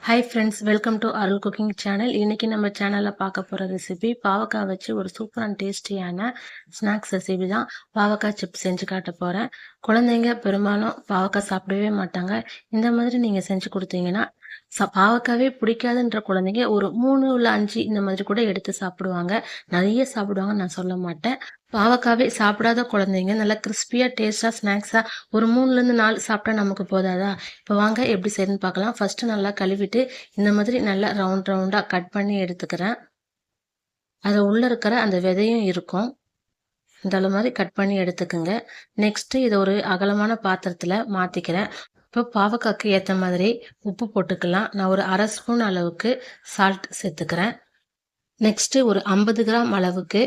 Hi friends, welcome to Arul cooking channel. இன்னைக்கு நம்ம சேனலில் பார்க்க போகிற ரெசிபி பாவக்காய் வச்சு ஒரு சூப்பர் அண்ட் டேஸ்டியான ஸ்நாக்ஸ் ரெசிபி தான். பாவக்காய் சிப்ஸ் செஞ்சு காட்ட போகிறேன். குழந்தைங்க பெரும்பாலும் பாவக்காய் சாப்பிடவே மாட்டாங்க. இந்த மாதிரி நீங்கள் செஞ்சு கொடுத்தீங்கன்னா பாவக்காவே பிடிக்காதுன்ற குழந்தைங்க ஒரு 3 இல்லை 5 இந்த மாதிரி கூட எடுத்து சாப்பிடுவாங்க. நிறைய சாப்பிடுவாங்க நான் சொல்ல மாட்டேன். பாவக்காவே சாப்பிடாத குழந்தைங்க நல்லா கிறிஸ்பியாக டேஸ்ட்டாக ஸ்நாக்ஸாக ஒரு 3லேருந்து 4 சாப்பிட்டா நமக்கு போதாதா? இப்போ வாங்க எப்படி செய்யணும்னு பார்க்கலாம். ஃபஸ்ட்டு நல்லா கழுவிட்டு இந்த மாதிரி நல்லா ரவுண்டாக கட் பண்ணி எடுத்துக்கிறேன். அது உள்ளே இருக்கிற அந்த விதையும் இருக்கும். இந்த மாதிரி கட் பண்ணி எடுத்துக்கோங்க. நெக்ஸ்ட்டு இதை ஒரு அகலமான பாத்திரத்தில் மாற்றிக்கிறேன். இப்போ பாவக்காய்க்கு ஏற்ற மாதிரி உப்பு போட்டுக்கலாம். நான் ஒரு 1/2 ஸ்பூன் அளவுக்கு சால்ட் சேர்த்துக்கிறேன். நெக்ஸ்ட்டு ஒரு 50 கிராம் அளவுக்கு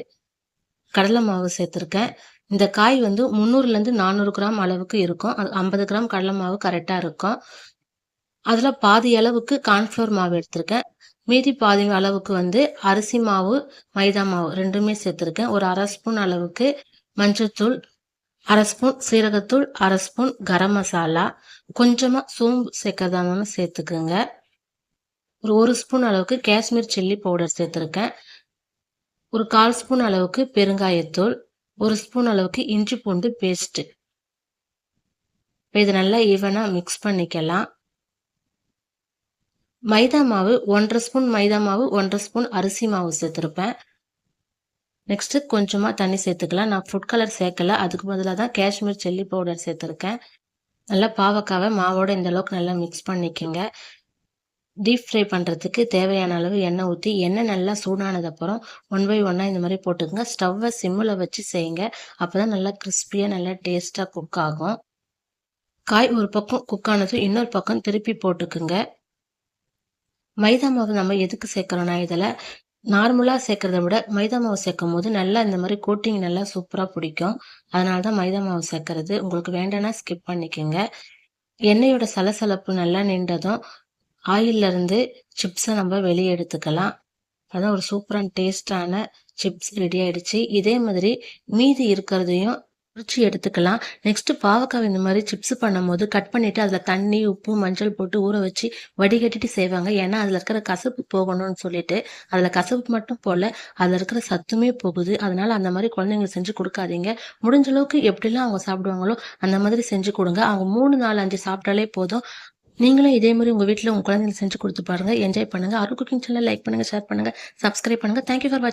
கடலை மாவு சேர்த்துருக்கேன். இந்த காய் வந்து 300லேருந்து 400 கிராம் அளவுக்கு இருக்கும். அது 50 கிராம் கடலை மாவு கரெக்டாக இருக்கும். அதில் பாதி அளவுக்கு கார்ன்ஃப்ளவர் மாவு எடுத்திருக்கேன். மீதி பாதி அளவுக்கு வந்து அரிசி மாவு, மைதா மாவு 2மே சேர்த்துருக்கேன். ஒரு 1/2 ஸ்பூன் அளவுக்கு மஞ்சள்தூள், 1/2 ஸ்பூன் சீரகத்தூள், 1/2 ஸ்பூன் கரம் மசாலா, கொஞ்சமாக சோம்பு சேர்க்கறதா இருந்தாலும் சேர்த்துக்குங்க. ஒரு 1 ஸ்பூன் அளவுக்கு காஷ்மீர் சில்லி பவுடர் சேர்த்துருக்கேன். ஒரு 1/4 ஸ்பூன் அளவுக்கு பெருங்காயத்தூள், 1 ஸ்பூன் அளவுக்கு இஞ்சி பூண்டு பேஸ்ட்டு. இப்போ இது நல்லா ஈவனாக மிக்ஸ் பண்ணிக்கலாம். மைதா மாவு 1/2 ஸ்பூன் மைதா மாவு, 1/2 ஸ்பூன் அரிசி மாவு சேர்த்துருப்பேன். நெக்ஸ்ட்டு கொஞ்சமாக தண்ணி சேர்த்துக்கலாம். நான் ஃபுட் கலர் சேர்க்கல, அதுக்கு பதிலாக தான் காஷ்மீர் சில்லி பவுடர் சேர்த்துருக்கேன். நல்லா பாவக்காவை மாவோடு இந்த அளவுக்கு நல்லா மிக்ஸ் பண்ணிக்கோங்க. டீப் ஃப்ரை பண்ணுறதுக்கு தேவையான அளவு எண்ணெய் ஊற்றி, எண்ணெய் நல்லா சூடானதுக்கப்புறம் 1 பை 1 இந்த மாதிரி போட்டுக்கோங்க. ஸ்டவ்வை சிம்மில் வச்சு செய்யுங்க. அப்போ தான் நல்லா கிறிஸ்பியாக நல்லா டேஸ்ட்டாக குக் ஆகும். காய் ஒரு பக்கம் குக் ஆனதும் இன்னொரு பக்கம் திருப்பி போட்டுக்குங்க. மைதா மாவு நம்ம எதுக்கு சேர்க்குறோன்னா, இதில் நார்மலாக சேர்க்குறத விட மைதா மாவு சேர்க்கும் போது நல்லா இந்த மாதிரி கோட்டிங் நல்லா சூப்பராக பிடிக்கும். அதனால தான் மைதா மாவு சேர்க்குறது. உங்களுக்கு வேண்டாம்னா ஸ்கிப் பண்ணிக்கோங்க. எண்ணெயோட சலசலப்பு நல்லா நின்றதும் ஆயிலிருந்து சிப்ஸை நம்ம வெளியே எடுத்துக்கலாம். அதான் ஒரு சூப்பர் அண்ட் டேஸ்டான சிப்ஸ் ரெடி ஆகிடுச்சு. இதே மாதிரி மீதி இருக்கிறதையும் பொரிச்சு எடுத்துக்கலாம். நெக்ஸ்ட்டு பாவக்காய் இந்த மாதிரி சிப்ஸ் பண்ணும்போது கட் பண்ணிவிட்டு அதில் தண்ணி, உப்பு, மஞ்சள் போட்டு ஊற வச்சு வடிகட்டிட்டு செய்வாங்க. ஏன்னா அதில் இருக்கிற கசப்பு போகணும்னு சொல்லிட்டு. அதில் கசப்பு மட்டும் போல, அதில் இருக்கிற சத்துமே போகுது. அதனால் அந்த மாதிரி குழந்தைங்களுக்கு செஞ்சு கொடுக்காதீங்க. முடிஞ்ச அளவுக்கு எப்படிலாம் அவங்க சாப்பிடுவாங்களோ அந்த மாதிரி செஞ்சு கொடுங்க. அவங்க 3, 4, 5 சாப்பிட்டாலே போதும். நீங்களும் இதே மாதிரி உங்கள் வீட்டில் உங்கள் குழந்தைங்களுக்கு செஞ்சு கொடுத்து பாருங்கள். என்ஜாய் பண்ணுங்கள். அருள் குக்கிங் சேனல் லைக் பண்ணுங்கள், ஷேர் பண்ணுங்கள், சப்ஸ்கிரைப் பண்ணுங்கள். தேங்க்யூ ஃபார் வாட்சிங்.